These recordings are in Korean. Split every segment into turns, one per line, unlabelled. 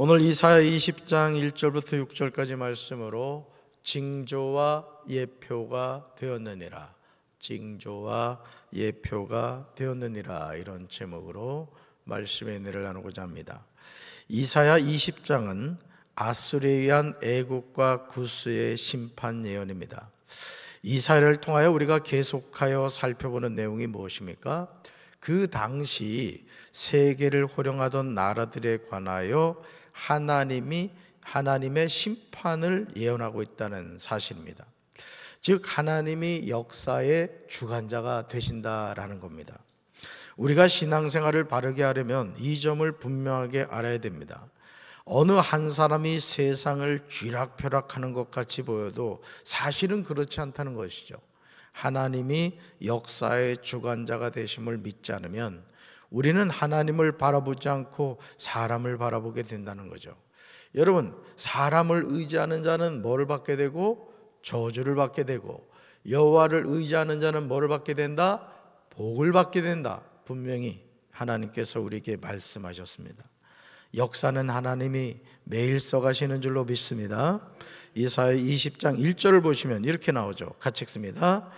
오늘 이사야 20장 1절부터 6절까지 말씀으로 징조와 예표가 되었느니라, 징조와 예표가 되었느니라, 이런 제목으로 말씀의 은혜를 나누고자 합니다. 이사야 20장은 아수르에 의한 애국과 구스의 심판 예언입니다. 이사야를 통하여 우리가 계속하여 살펴보는 내용이 무엇입니까? 그 당시 세계를 호령하던 나라들에 관하여 하나님의 심판을 예언하고 있다는 사실입니다. 즉 하나님이 역사의 주관자가 되신다라는 겁니다. 우리가 신앙생활을 바르게 하려면 이 점을 분명하게 알아야 됩니다. 어느 한 사람이 세상을 쥐락펴락하는 것 같이 보여도 사실은 그렇지 않다는 것이죠. 하나님이 역사의 주관자가 되심을 믿지 않으면 우리는 하나님을 바라보지 않고 사람을 바라보게 된다는 거죠. 여러분, 사람을 의지하는 자는 뭐를 받게 되고 저주를 받게 되고, 여호와를 의지하는 자는 뭐를 받게 된다? 복을 받게 된다. 분명히 하나님께서 우리에게 말씀하셨습니다. 역사는 하나님이 매일 써가시는 줄로 믿습니다. 이사야 20장 1절을 보시면 이렇게 나오죠. 같이 읽습니다.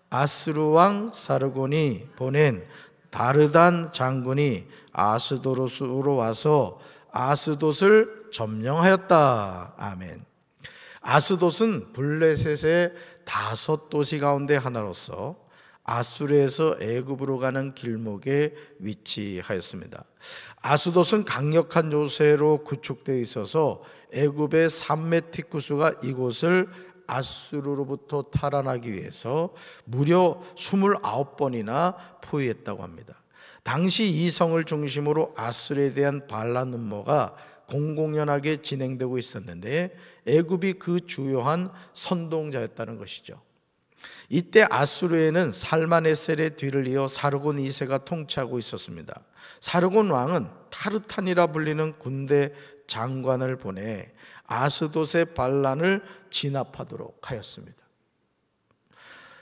아스루 왕 사르곤이 보낸 다르단 장군이 아스도롯으로 와서 아스돗을 점령하였다. 아멘. 아스돗은 블레셋의 5도시 가운데 하나로서 아수르에서 애굽으로 가는 길목에 위치하였습니다. 아스돗은 강력한 요새로 구축되어 있어서 애굽의 삼메티쿠스가 이곳을 아수르로부터 탈환하기 위해서 무려 29번이나 포위했다고 합니다. 당시 이 성을 중심으로 아수르에 대한 반란 음모가 공공연하게 진행되고 있었는데 애굽이 그 주요한 선동자였다는 것이죠. 이때 아수르에는 살마네셀의 뒤를 이어 사르곤 2세가 통치하고 있었습니다. 사르곤 왕은 타르탄이라 불리는 군대 장관을 보내 아스돗의 반란을 진압하도록 하였습니다.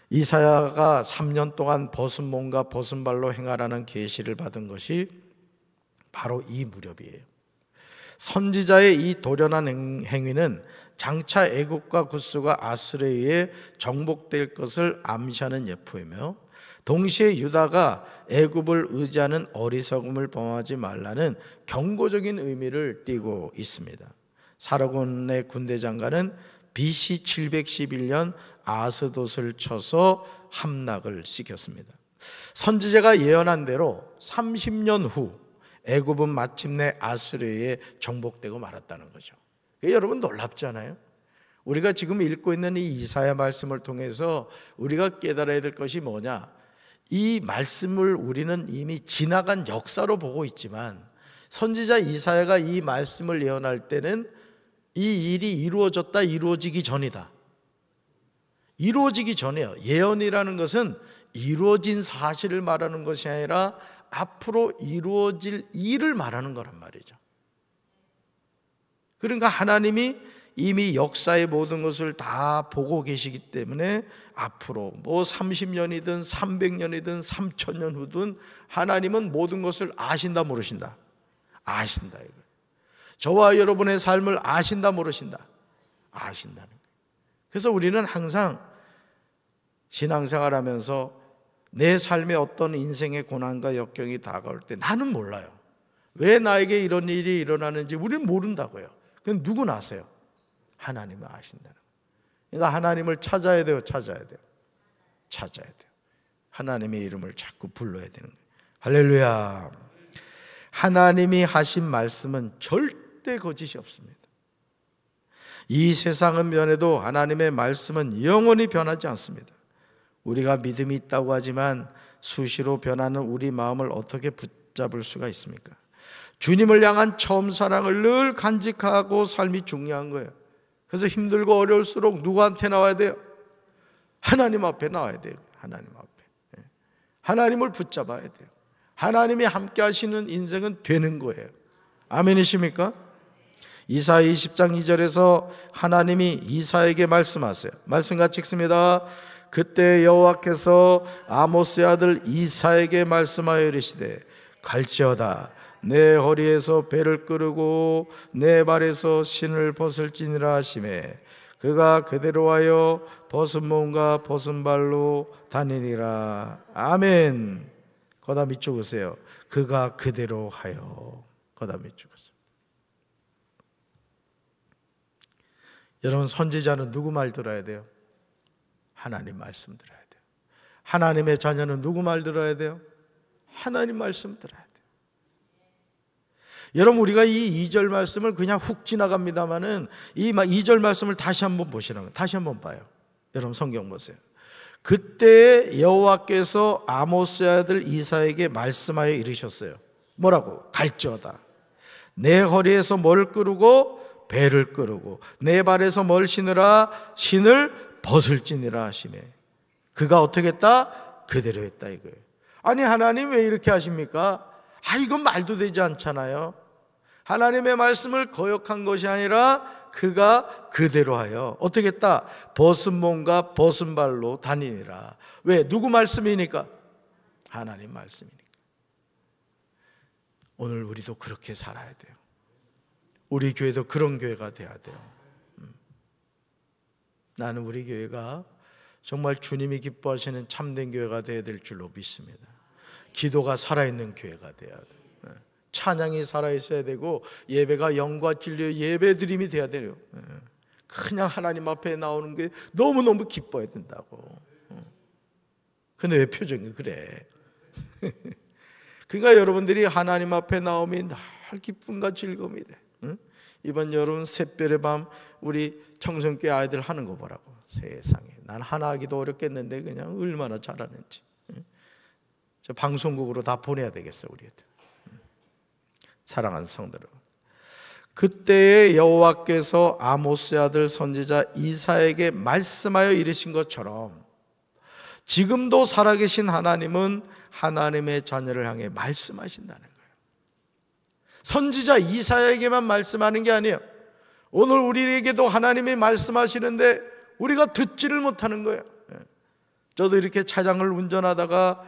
이사야가 3년 동안 벗은 몸과 벗은 발로 행하라는 계시를 받은 것이 바로 이 무렵이에요. 선지자의 이 돌연한 행위는 장차 애국과 구스가 아수르에 의해 정복될 것을 암시하는 예표이며, 동시에 유다가 애굽을 의지하는 어리석음을 범하지 말라는 경고적인 의미를 띠고 있습니다. 사르곤의 군대 장관은 BC 711년 아스돗을 쳐서 함락을 시켰습니다. 선지자가 예언한 대로 30년 후 애굽은 마침내 아수르에 정복되고 말았다는 거죠. 여러분 놀랍지 않아요? 우리가 지금 읽고 있는 이 이사야 말씀을 통해서 우리가 깨달아야 될 것이 뭐냐? 이 말씀을 우리는 이미 지나간 역사로 보고 있지만 선지자 이사야가 이 말씀을 예언할 때는 이 일이 이루어졌다, 이루어지기 전이다. 이루어지기 전이에요. 예언이라는 것은 이루어진 사실을 말하는 것이 아니라 앞으로 이루어질 일을 말하는 거란 말이죠. 그러니까 하나님이 이미 역사의 모든 것을 다 보고 계시기 때문에 앞으로 뭐 30년이든 300년이든 3000년 후든 하나님은 모든 것을 아신다, 모르신다? 아신다. 이거. 저와 여러분의 삶을 아신다, 모르신다? 아신다는 거예요. 그래서 우리는 항상 신앙생활하면서 내 삶에 어떤 인생의 고난과 역경이 다가올 때 나는 몰라요. 왜 나에게 이런 일이 일어나는지 우리는 모른다고요. 그건 누구나 아세요? 하나님은 아신다는 거예요. 그러니까 하나님을 찾아야 돼요, 찾아야 돼요. 찾아야 돼요. 하나님의 이름을 자꾸 불러야 되는 거예요. 할렐루야. 하나님이 하신 말씀은 절대 거짓이 없습니다. 이 세상은 변해도 하나님의 말씀은 영원히 변하지 않습니다. 우리가 믿음이 있다고 하지만 수시로 변하는 우리 마음을 어떻게 붙잡을 수가 있습니까? 주님을 향한 처음 사랑을 늘 간직하고 삶이 중요한 거예요. 그래서 힘들고 어려울수록 누구한테 나와야 돼요? 하나님 앞에 나와야 돼요. 하나님 앞에. 하나님을 붙잡아야 돼요. 하나님이 함께 하시는 인생은 되는 거예요. 아멘이십니까? 이사야 20장 2절에서 하나님이 이사야에게 말씀하세요. 말씀 같이 읽습니다. 그때 여호와께서 아모스의 아들 이사야에게 말씀하여 이르시되 갈지어다 내 허리에서 배를 끄르고 내 발에서 신을 벗을지니라 하시매 그가 그대로 하여 벗은 몸과 벗은 발로 다니니라. 아멘. 거다 밑 적으세요. 그가 그대로 하여. 거다 밑 적으세요. 여러분, 선지자는 누구 말 들어야 돼요? 하나님 말씀 들어야 돼요. 하나님의 자녀는 누구 말 들어야 돼요? 하나님 말씀 들어야 돼요. 여러분, 우리가 이 2절 말씀을 그냥 훅 지나갑니다마는 이 2절 말씀을 다시 한번 보시는 거예요. 다시 한번 봐요. 여러분, 성경 보세요. 그때 여호와께서 아모스의 아들 이사에게 말씀하여 이르셨어요. 뭐라고? 갈지어다. 내 허리에서 뭘 끄르고 배를 끄르고 내 발에서 뭘 신으라 신을 벗을지니라 하시매 그가 어떻게 했다? 그대로 했다 이거예요. 아니, 하나님 왜 이렇게 하십니까? 이건 말도 되지 않잖아요. 하나님의 말씀을 거역한 것이 아니라 그가 그대로 하여 어떻게 했다? 벗은 몸과 벗은 발로 다니니라. 왜? 누구 말씀이니까? 하나님 말씀이니까. 오늘 우리도 그렇게 살아야 돼요. 우리 교회도 그런 교회가 돼야 돼요. 나는 우리 교회가 정말 주님이 기뻐하시는 참된 교회가 되어야 될 줄로 믿습니다. 기도가 살아있는 교회가 돼야 돼요. 찬양이 살아있어야 되고 예배가 영과 진리의 예배드림이 돼야 돼요. 그냥 하나님 앞에 나오는 게 너무너무 기뻐야 된다고. 근데 왜 표정이 그래? 그러니까 여러분들이 하나님 앞에 나오면 늘 기쁨과 즐거움이 돼. 이번 여름 샛별의 밤 우리 청송교회 아이들 하는 거 보라고. 세상에, 난 하나 하기도 어렵겠는데 그냥 얼마나 잘하는지. 저 방송국으로 다 보내야 되겠어 우리 애들. 사랑하는 성도 여러분, 그때의 여호와께서 아모스의 아들 선지자 이사에게 말씀하여 이르신 것처럼 지금도 살아계신 하나님은 하나님의 자녀를 향해 말씀하신다는 거예요. 선지자 이사야에게만 말씀하는 게 아니에요. 오늘 우리에게도 하나님이 말씀하시는데 우리가 듣지를 못하는 거예요. 저도 이렇게 차량을 운전하다가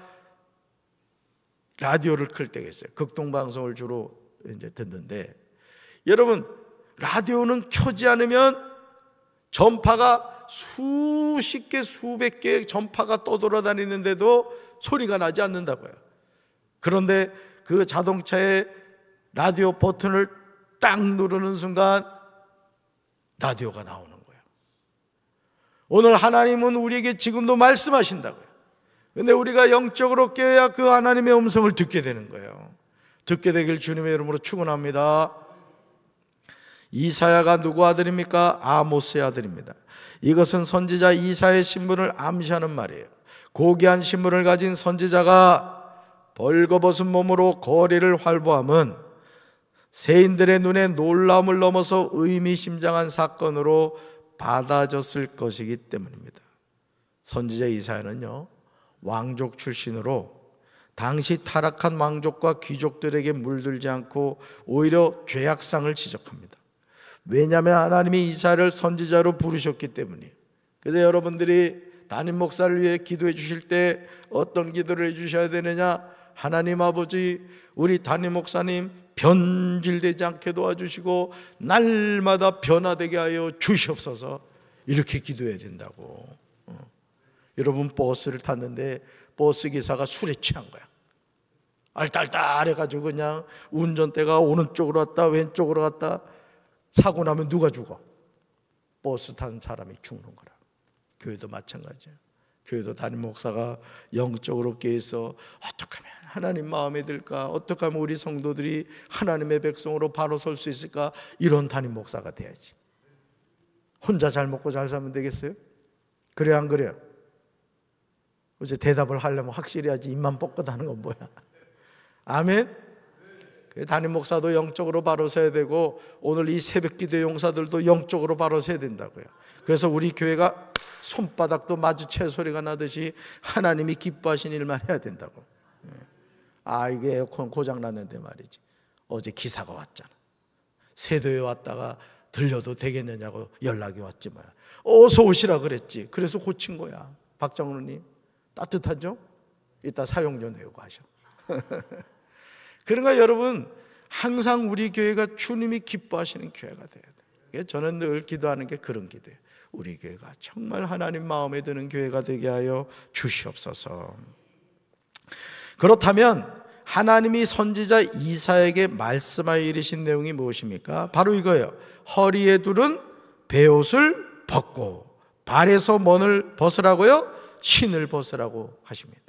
라디오를 클 때가 있어요. 극동방송을 주로 이제 듣는데, 여러분, 라디오는 켜지 않으면 전파가 수십 개, 수백 개의 전파가 떠돌아다니는데도 소리가 나지 않는다고요. 그런데 그 자동차의 라디오 버튼을 딱 누르는 순간 라디오가 나오는 거예요. 오늘 하나님은 우리에게 지금도 말씀하신다고요. 근데 우리가 영적으로 깨어야 그 하나님의 음성을 듣게 되는 거예요. 듣게 되길 주님의 이름으로 축원합니다. 이사야가 누구 아들입니까? 아모스의 아들입니다. 이것은 선지자 이사야의 신분을 암시하는 말이에요. 고귀한 신분을 가진 선지자가 벌거벗은 몸으로 거리를 활보함은 세인들의 눈에 놀라움을 넘어서 의미심장한 사건으로 받아졌을 것이기 때문입니다. 선지자 이사야는요, 왕족 출신으로 당시 타락한 왕족과 귀족들에게 물들지 않고 오히려 죄악상을 지적합니다. 왜냐하면 하나님이 이사야를 선지자로 부르셨기 때문이에요. 그래서 여러분들이 담임 목사를 위해 기도해 주실 때 어떤 기도를 해 주셔야 되느냐? 하나님 아버지, 우리 담임 목사님 변질되지 않게 도와주시고 날마다 변화되게 하여 주시옵소서, 이렇게 기도해야 된다고. 여러분, 버스를 탔는데 버스 기사가 술에 취한 거야. 알딸딸해가지고 그냥 운전대가 오른쪽으로 왔다 왼쪽으로 갔다. 사고 나면 누가 죽어? 버스 탄 사람이 죽는 거라. 교회도 마찬가지예요. 교회도 담임 목사가 영적으로 깨어서 어떻게 하면 하나님 마음에 들까? 어떻게 하면 우리 성도들이 하나님의 백성으로 바로 설 수 있을까? 이런 담임 목사가 돼야지. 혼자 잘 먹고 잘 살면 되겠어요? 그래요, 안 그래요? 이제 대답을 하려면 확실히 하지, 입만 뻗긋하는 건 뭐야? 아멘? 담임 목사도 영적으로 바로 서야 되고, 오늘 이 새벽 기도 용사들도 영적으로 바로 서야 된다고요. 그래서 우리 교회가 손바닥도 마주칠 소리가 나듯이 하나님이 기뻐하신 일만 해야 된다고. 이게 에어컨 고장 났는데 말이지, 어제 기사가 왔잖아. 세도에 왔다가 들려도 되겠느냐고 연락이 왔지 뭐야. 어서 오시라 그랬지. 그래서 고친 거야. 박장로님 따뜻하죠? 이따 사용료 내고 하셔. 그러니까 여러분, 항상 우리 교회가 주님이 기뻐하시는 교회가 돼야 돼요. 저는 늘 기도하는 게 그런 기도예요. 우리 교회가 정말 하나님 마음에 드는 교회가 되게 하여 주시옵소서. 그렇다면 하나님이 선지자 이사야에게 말씀하여 이르신 내용이 무엇입니까? 바로 이거예요. 허리에 두른 베옷을 벗고 발에서 뭐를 벗으라고요? 신을 벗으라고 하십니다.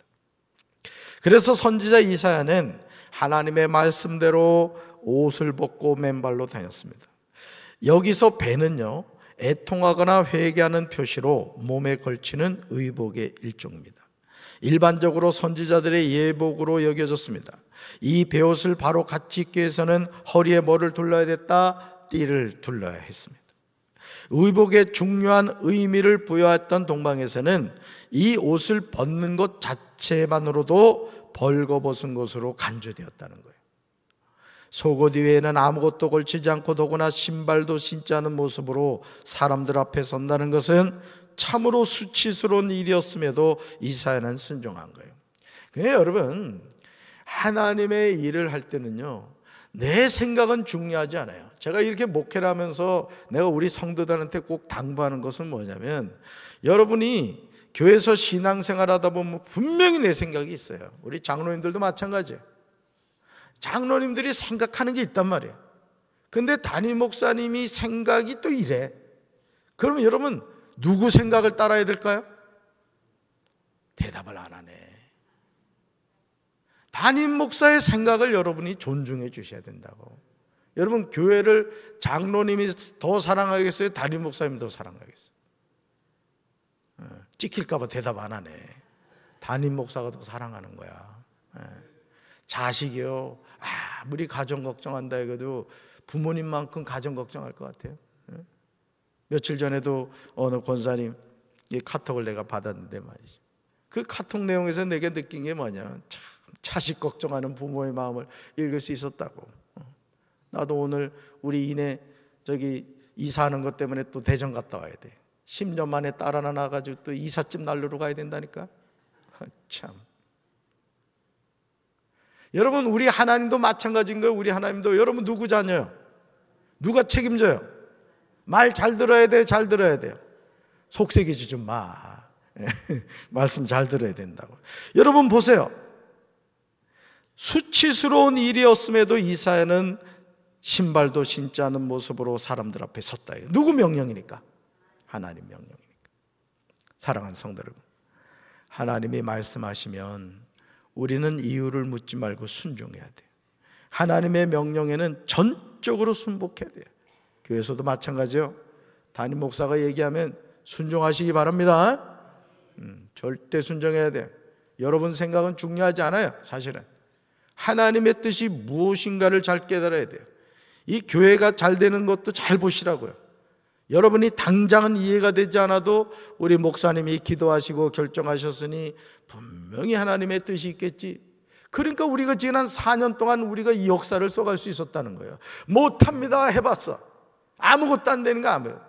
그래서 선지자 이사야는 하나님의 말씀대로 옷을 벗고 맨발로 다녔습니다. 여기서 배는요, 애통하거나 회개하는 표시로 몸에 걸치는 의복의 일종입니다. 일반적으로 선지자들의 예복으로 여겨졌습니다. 이 베옷을 바로 같이 입기 위해서는 허리에 뭐를 둘러야 됐다? 띠를 둘러야 했습니다. 의복의 중요한 의미를 부여했던 동방에서는 이 옷을 벗는 것 자체만으로도 벌거벗은 것으로 간주되었다는 거예요. 속옷 위에는 아무것도 걸치지 않고 더구나 신발도 신지 않은 모습으로 사람들 앞에 선다는 것은 참으로 수치스러운 일이었음에도 이사야는 순종한 거예요. 그러니까 여러분, 하나님의 일을 할 때는요, 내 생각은 중요하지 않아요. 제가 이렇게 목회를 하면서 내가 우리 성도들한테 꼭 당부하는 것은 뭐냐면, 여러분이 교회에서 신앙생활 하다 보면 분명히 내 생각이 있어요. 우리 장로님들도 마찬가지예요. 장로님들이 생각하는 게 있단 말이에요. 근데 담임 목사님이 생각이 또 이래. 그러면 여러분, 누구 생각을 따라야 될까요? 대답을 안 하네. 담임 목사의 생각을 여러분이 존중해 주셔야 된다고. 여러분, 교회를 장로님이 더 사랑하겠어요? 담임 목사님이 더 사랑하겠어요? 찍힐까 봐 대답 안 하네. 담임 목사가 더 사랑하는 거야. 자식이요, 아무리 가정 걱정한다 해도 부모님만큼 가정 걱정할 것 같아요. 며칠 전에도 어느 권사님 카톡을 내가 받았는데 말이지, 그 카톡 내용에서 내가 느낀 게 뭐냐면, 참 자식 걱정하는 부모의 마음을 읽을 수 있었다고. 나도 오늘 우리 이내 이사하는 것 때문에 또 대전 갔다 와야 돼. 10년 만에 딸 하나 낳아가지고 또 이삿짐 날르러 가야 된다니까. 참. 여러분, 우리 하나님도 마찬가지인 거예요. 우리 하나님도 여러분 누구 자녀요? 누가 책임져요? 말 잘 들어야 돼요? 잘 들어야 돼요? 속색이지 좀 마. 말씀 잘 들어야 된다고. 여러분 보세요. 수치스러운 일이었음에도 이사야는 신발도 신지 않은 모습으로 사람들 앞에 섰다. 누구 명령이니까? 하나님 명령이니까. 사랑하는 성도 여러분, 하나님이 말씀하시면 우리는 이유를 묻지 말고 순종해야 돼요. 하나님의 명령에는 전적으로 순복해야 돼요. 교회에서도 마찬가지요. 담임 목사가 얘기하면 순종하시기 바랍니다. 절대 순종해야 돼요. 여러분 생각은 중요하지 않아요. 사실은 하나님의 뜻이 무엇인가를 잘 깨달아야 돼요. 이 교회가 잘 되는 것도 잘 보시라고요. 여러분이 당장은 이해가 되지 않아도 우리 목사님이 기도하시고 결정하셨으니 분명히 하나님의 뜻이 있겠지. 그러니까 우리가 지난 4년 동안 우리가 이 역사를 써갈 수 있었다는 거예요. 못합니다 해봤어. 아무것도 안 되는 거 아무것도.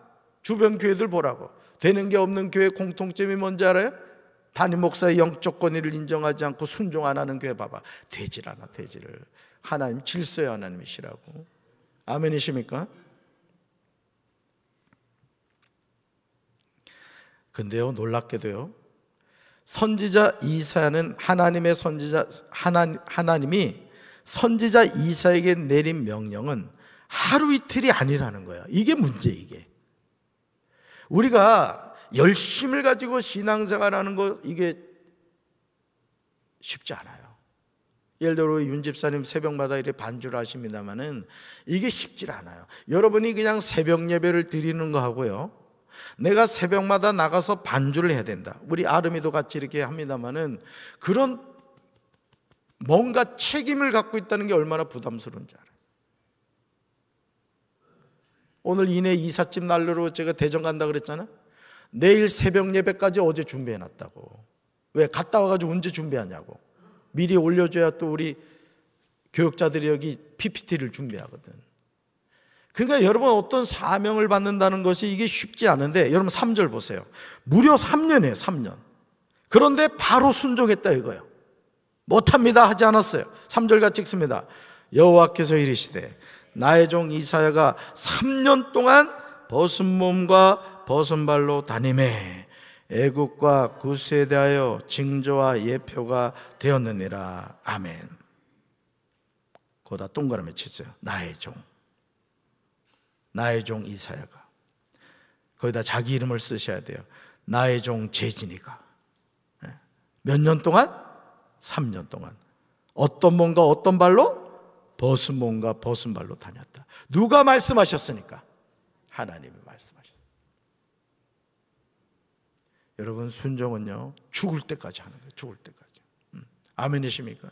주변 교회들 보라고. 되는 게 없는 교회 공통점이 뭔지 알아요? 담임 목사의 영적 권위를 인정하지 않고 순종 안 하는 교회 봐봐. 되질 않아. 되지를. 하나님 질서의 하나님이시라고. 아멘이십니까? 근데요, 놀랍게도요, 선지자 이사야는 하나님의 선지자 하나님이 선지자 이사야에게 내린 명령은 하루 이틀이 아니라는 거예요. 이게 문제. 이게 우리가 열심을 가지고 신앙생활하는 거 이게 쉽지 않아요. 예를 들어 윤 집사님 새벽마다 이렇게 반주를 하십니다만은 이게 쉽지 않아요. 여러분이 그냥 새벽 예배를 드리는 거 하고요, 내가 새벽마다 나가서 반주를 해야 된다. 우리 아름이도 같이 이렇게 합니다만은 그런 뭔가 책임을 갖고 있다는 게 얼마나 부담스러운지 알아요. 오늘 이내 이삿짐 날르러 제가 대전 간다 그랬잖아. 내일 새벽 예배까지 어제 준비해놨다고. 왜? 갔다 와가지고 언제 준비하냐고. 미리 올려줘야 또 우리 교육자들이 여기 PPT를 준비하거든. 그러니까 여러분, 어떤 사명을 받는다는 것이 이게 쉽지 않은데, 여러분 3절 보세요. 무려 3년이에요. 3년. 그런데 바로 순종했다 이거예요. 못합니다 하지 않았어요. 3절 같이 읽습니다. 여호와께서 이르시되 나의 종 이사야가 3년 동안 벗은 몸과 벗은 발로 다니매 애국과 구스에 대하여 징조와 예표가 되었느니라. 아멘. 거기다 동그라미 치세요. 나의 종 이사야가. 거기다 자기 이름을 쓰셔야 돼요. 나의 종 재진이가. 몇 년 동안? 3년 동안. 어떤 몸과 어떤 발로? 벗은 몸과 벗은 발로 다녔다. 누가 말씀하셨으니까? 하나님이 말씀하셨어요. 여러분, 순종은요 죽을 때까지 하는 거예요. 죽을 때까지. 아멘이십니까?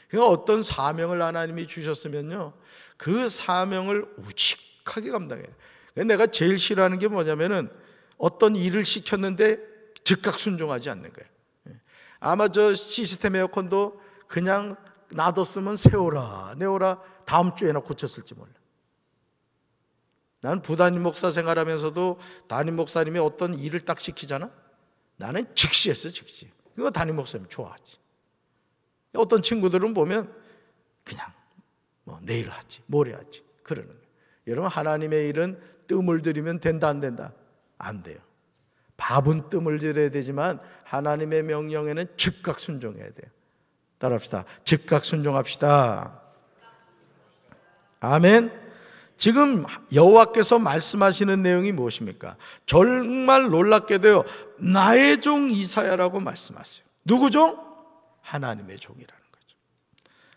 그러니까 어떤 사명을 하나님이 주셨으면요 그 사명을 우직하게 감당해요. 내가 제일 싫어하는 게 뭐냐면은 어떤 일을 시켰는데 즉각 순종하지 않는 거예요. 아마 저 시스템 에어컨도 그냥 놔뒀으면 세워라 내워라 다음 주에나 고쳤을지 몰라. 나는 부담임 목사 생활하면서도 담임 목사님이 어떤 일을 딱 시키잖아. 나는 즉시 했어. 즉시. 그거 담임 목사님 좋아하지. 어떤 친구들은 보면 그냥 뭐 내일 하지 모레 하지 그러는 거예요. 여러분, 하나님의 일은 뜸을 들이면 된다 안 된다? 안 돼요. 밥은 뜸을 들여야 되지만 하나님의 명령에는 즉각 순종해야 돼요. 따라합시다. 즉각 순종합시다. 아멘. 지금 여호와께서 말씀하시는 내용이 무엇입니까? 정말 놀랍게도요 나의 종 이사야라고 말씀하세요. 누구 종? 하나님의 종이라는 거죠.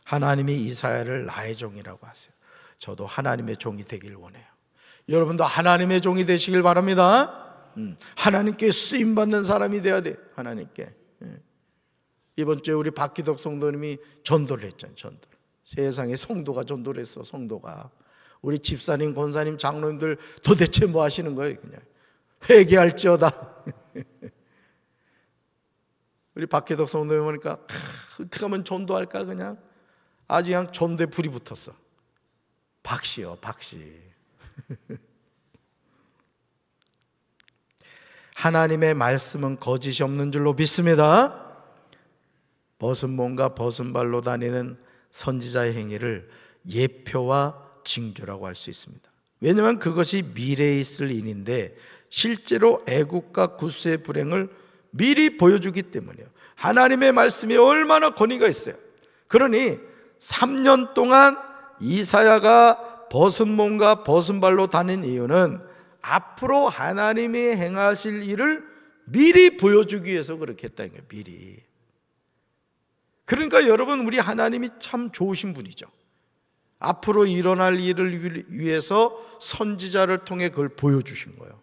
하나님이 이사야를 나의 종이라고 하세요. 저도 하나님의 종이 되길 원해요. 여러분도 하나님의 종이 되시길 바랍니다. 하나님께 쓰임받는 사람이 돼야 돼. 하나님께. 이번 주에 우리 박기덕 성도님이 전도를 했잖아요. 전도. 세상에 성도가 전도를 했어. 성도가. 우리 집사님, 권사님, 장로님들 도대체 뭐 하시는 거예요? 그냥 회개할지어다. 우리 박기덕 성도님 보니까 어떻게 하면 전도할까? 그냥 아주 그냥 전도에 불이 붙었어. 박씨요, 박씨. 하나님의 말씀은 거짓이 없는 줄로 믿습니다. 벗은 몸과 벗은 발로 다니는 선지자의 행위를 예표와 징조라고 할 수 있습니다. 왜냐하면 그것이 미래에 있을 일인데 실제로 애국과 구스의 불행을 미리 보여주기 때문이에요. 하나님의 말씀이 얼마나 권위가 있어요. 그러니 3년 동안 이사야가 벗은 몸과 벗은 발로 다닌 이유는 앞으로 하나님이 행하실 일을 미리 보여주기 위해서 그렇게 했다는 거예요. 미리. 그러니까 여러분, 우리 하나님이 참 좋으신 분이죠. 앞으로 일어날 일을 위해서 선지자를 통해 그걸 보여주신 거예요.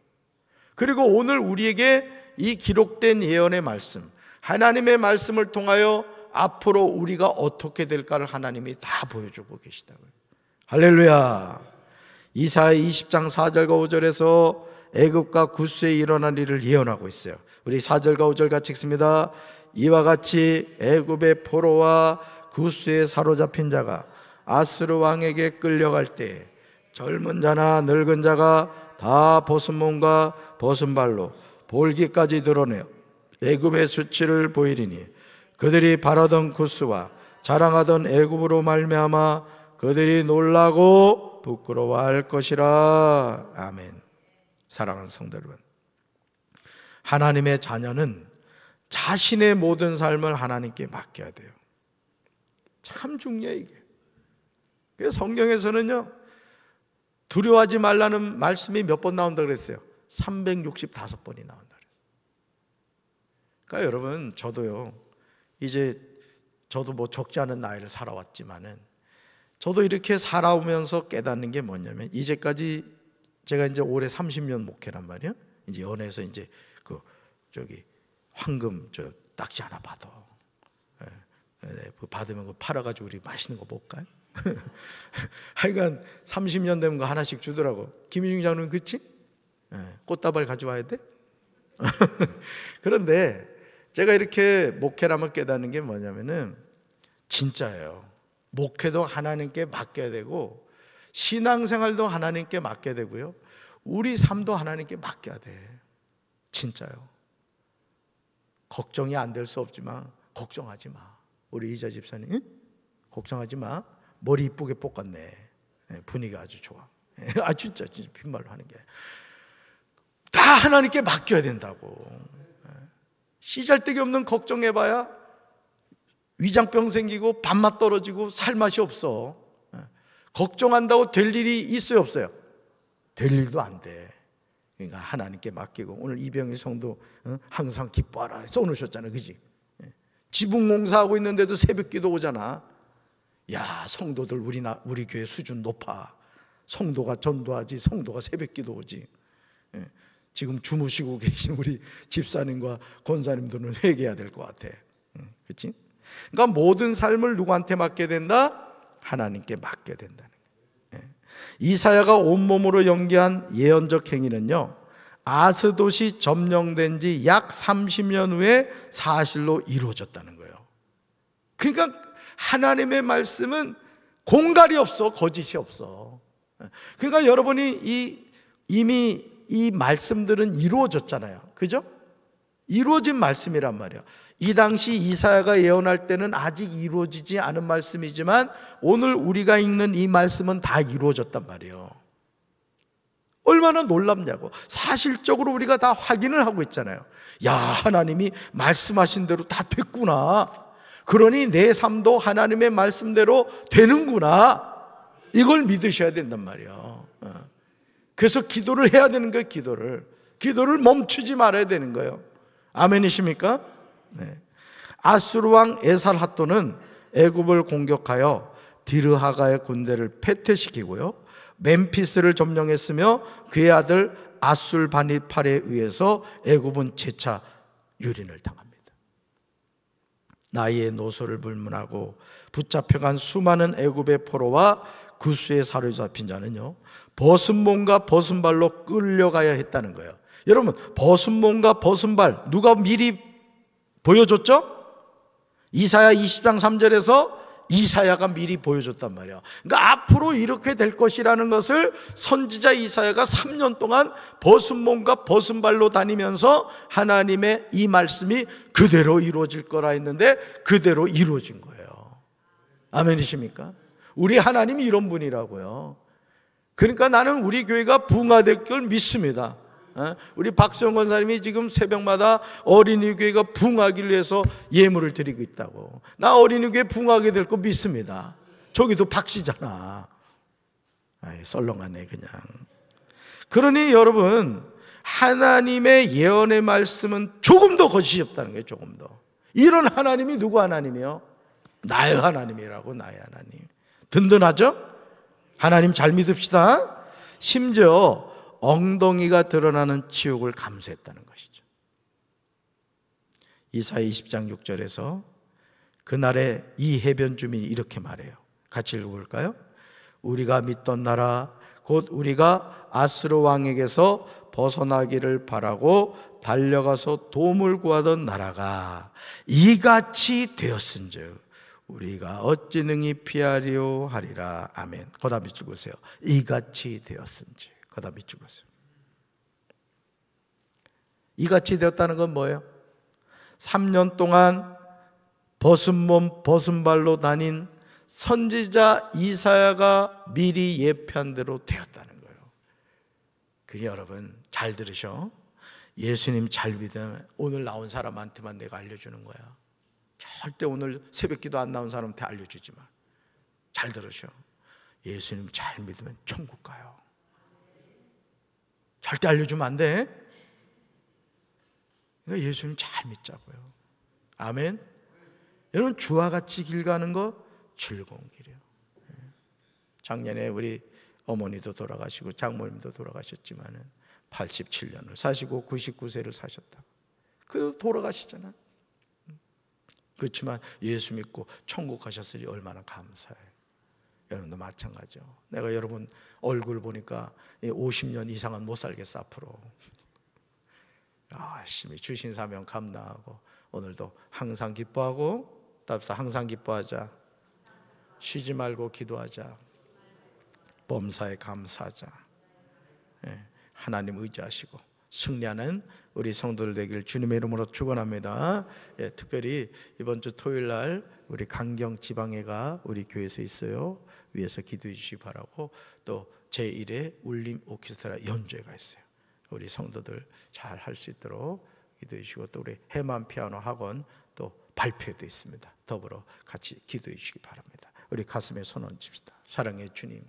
그리고 오늘 우리에게 이 기록된 예언의 말씀, 하나님의 말씀을 통하여 앞으로 우리가 어떻게 될까를 하나님이 다 보여주고 계시다고요. 할렐루야. 이사야 20장 4절과 5절에서 애굽과 구스에 일어날 일을 예언하고 있어요. 우리 4절과 5절 같이 읽습니다. 이와 같이 애굽의 포로와 구스에 사로잡힌 자가 아스르 왕에게 끌려갈 때 젊은 자나 늙은 자가 다 벗은 몸과 벗은 발로 볼기까지 드러내어 애굽의 수치를 보이리니 그들이 바라던 구스와 자랑하던 애굽으로 말미암아 그들이 놀라고 부끄러워할 것이라. 아멘. 사랑하는 성도 여러분, 하나님의 자녀는 자신의 모든 삶을 하나님께 맡겨야 돼요. 참 중요해요, 이게. 그래서 성경에서는요, 두려워하지 말라는 말씀이 몇 번 나온다 그랬어요? 365번이 나온다 그랬어요. 그러니까 여러분, 저도요, 이제 저도 뭐 적지 않은 나이를 살아왔지만은 저도 이렇게 살아오면서 깨닫는 게 뭐냐면, 이제까지 제가 이제 올해 30년 목회란 말이에요. 이제 연애에서 이제 황금 딱지 하나 받아. 받으면 그거 팔아가지고 우리 맛있는 거 먹을까요? 하여간 30년 되면 거 하나씩 주더라고. 김희중 장로님, 그치? 꽃다발 가져와야 돼? 그런데 제가 이렇게 목회를 하면 깨닫는 게 뭐냐면은, 진짜예요. 목회도 하나님께 맡겨야 되고 신앙생활도 하나님께 맡겨야 되고요, 우리 삶도 하나님께 맡겨야 돼. 진짜요. 걱정이 안 될 수 없지만 걱정하지 마. 우리 이자 집사님, 걱정하지 마. 머리 이쁘게 볶았네. 분위기가 아주 좋아. 진짜 빈말로 하는 게 다 하나님께 맡겨야 된다고. 씨잘데기 없는 걱정해봐야 위장병 생기고 밥맛 떨어지고 살맛이 없어. 걱정한다고 될 일이 있어요, 없어요? 될 일도 안 돼. 그러니까 하나님께 맡기고, 오늘 이병일 성도 항상 기뻐하라 써놓으셨잖아요, 그지? 지붕공사하고 있는데도 새벽기도 오잖아. 야, 성도들 우리 교회 수준 높아. 성도가 전도하지, 성도가 새벽기도 오지. 지금 주무시고 계신 우리 집사님과 권사님들은 회개해야 될 것 같아. 그렇지? 그러니까 모든 삶을 누구한테 맡게 된다? 하나님께 맡게 된다는 거예요. 이사야가 온몸으로 연기한 예언적 행위는요, 아스돗이 점령된 지 약 30년 후에 사실로 이루어졌다는 거예요. 그러니까 하나님의 말씀은 공갈이 없어, 거짓이 없어. 그러니까 여러분이 이미 이 말씀들은 이루어졌잖아요, 그죠? 이루어진 말씀이란 말이에요. 이 당시 이사야가 예언할 때는 아직 이루어지지 않은 말씀이지만 오늘 우리가 읽는 이 말씀은 다 이루어졌단 말이에요. 얼마나 놀랍냐고. 사실적으로 우리가 다 확인을 하고 있잖아요. 야, 하나님이 말씀하신 대로 다 됐구나. 그러니 내 삶도 하나님의 말씀대로 되는구나. 이걸 믿으셔야 된단 말이에요. 그래서 기도를 해야 되는 거예요. 기도를 멈추지 말아야 되는 거예요. 아멘이십니까? 네. 아수르 왕 에살핫돈은 애굽을 공격하여 디르하가의 군대를 패퇴시키고요, 멤피스를 점령했으며 그의 아들 아술바니팔에 의해서 애굽은 재차 유린을 당합니다. 나이의 노소를 불문하고 붙잡혀간 수많은 애굽의 포로와 구스에 사로잡힌 자는요, 벗은 몸과 벗은 발로 끌려가야 했다는 거예요. 여러분, 벗은 몸과 벗은 발 누가 미리 보여줬죠? 이사야 20장 3절에서 이사야가 미리 보여줬단 말이에요. 그러니까 앞으로 이렇게 될 것이라는 것을 선지자 이사야가 3년 동안 벗은 몸과 벗은 발로 다니면서 하나님의 이 말씀이 그대로 이루어질 거라 했는데 그대로 이루어진 거예요. 아멘이십니까? 우리 하나님이 이런 분이라고요. 그러니까 나는 우리 교회가 부흥화될 걸 믿습니다. 우리 박수영 권사님이 지금 새벽마다 어린이 교회가 부흥하기를 위해서 예물을 드리고 있다고. 나 어린이 교회 부흥하게 될 거 믿습니다. 저기도 박씨잖아. 썰렁하네 그냥. 그러니 여러분, 하나님의 예언의 말씀은 조금 더 거짓이 없다는 거예요. 조금 더. 이런 하나님이 누구 하나님이요? 나의 하나님이라고. 나의 하나님. 든든하죠? 하나님 잘 믿읍시다. 심지어 엉덩이가 드러나는 치욕을 감수했다는 것이죠. 이사야 20장 6절에서 그날에 이 해변 주민이 이렇게 말해요. 같이 읽어볼까요? 우리가 믿던 나라 곧 우리가 아스르 왕에게서 벗어나기를 바라고 달려가서 도움을 구하던 나라가 이같이 되었은즉 우리가 어찌 능히 피하리오 하리라. 아멘. 거다 비추고 오세요. 이같이 되었은즉. 거다 비추고 오세요. 이같이 되었다는 건 뭐예요? 3년 동안 벗은 몸 벗은 발로 다닌 선지자 이사야가 미리 예표한 대로 되었다는 거예요. 그래 여러분 잘 들으셔. 예수님 잘 믿으면 오늘 나온 사람한테만 내가 알려주는 거야. 절대 오늘 새벽기도 안 나온 사람한테 알려주지 마. 잘 들으셔. 예수님 잘 믿으면 천국 가요. 절대 알려주면 안 돼. 그러니까 예수님 잘 믿자고요. 아멘. 여러분 주와 같이 길 가는 거 즐거운 길이에요. 작년에 우리 어머니도 돌아가시고 장모님도 돌아가셨지만은 87년을 사시고 99세를 사셨다. 그래도 돌아가시잖아. 그렇지만 예수 믿고 천국 가셨으니 얼마나 감사해요. 여러분도 마찬가지죠. 내가 여러분 얼굴 보니까 50년 이상은 못 살겠어 앞으로. 열심히 주신 사명 감당하고 오늘도 항상 기뻐하고 답사 항상 기뻐하자. 쉬지 말고 기도하자. 범사에 감사하자. 하나님 의지하시고 승리하는 우리 성도들 되길 주님의 이름으로 축원합니다. 특별히 이번 주 토요일 날 우리 강경 지방회가 우리 교회에서 있어요. 위해서 기도해 주시기 바라고, 또 제1회 울림 오케스트라 연주회가 있어요. 우리 성도들 잘 할 수 있도록 기도해 주시고, 또 우리 해만 피아노 학원 또 발표도 있습니다. 더불어 같이 기도해 주시기 바랍니다. 우리 가슴에 손 얹읍시다. 사랑의 주님,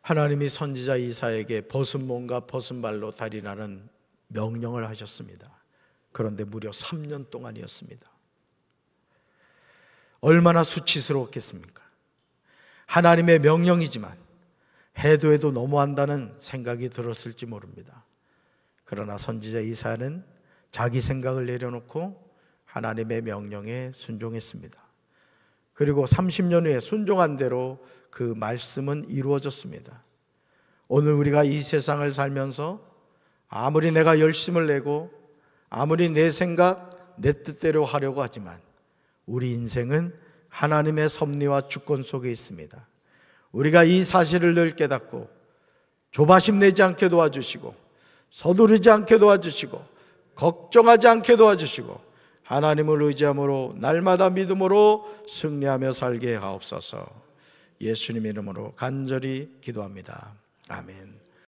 하나님이 선지자 이사야에게 벗은 몸과 벗은 발로 달이라는 명령을 하셨습니다. 그런데 무려 3년 동안이었습니다. 얼마나 수치스러웠겠습니까? 하나님의 명령이지만 해도 해도 너무한다는 생각이 들었을지 모릅니다. 그러나 선지자 이사야는 자기 생각을 내려놓고 하나님의 명령에 순종했습니다. 그리고 30년 후에 순종한 대로 그 말씀은 이루어졌습니다. 오늘 우리가 이 세상을 살면서 아무리 내가 열심을 내고 아무리 내 생각, 내 뜻대로 하려고 하지만 우리 인생은 하나님의 섭리와 주권 속에 있습니다. 우리가 이 사실을 늘 깨닫고 조바심 내지 않게 도와주시고, 서두르지 않게 도와주시고, 걱정하지 않게 도와주시고, 하나님을 의지함으로 날마다 믿음으로 승리하며 살게 하옵소서. 예수님 이름으로 간절히 기도합니다. 아멘.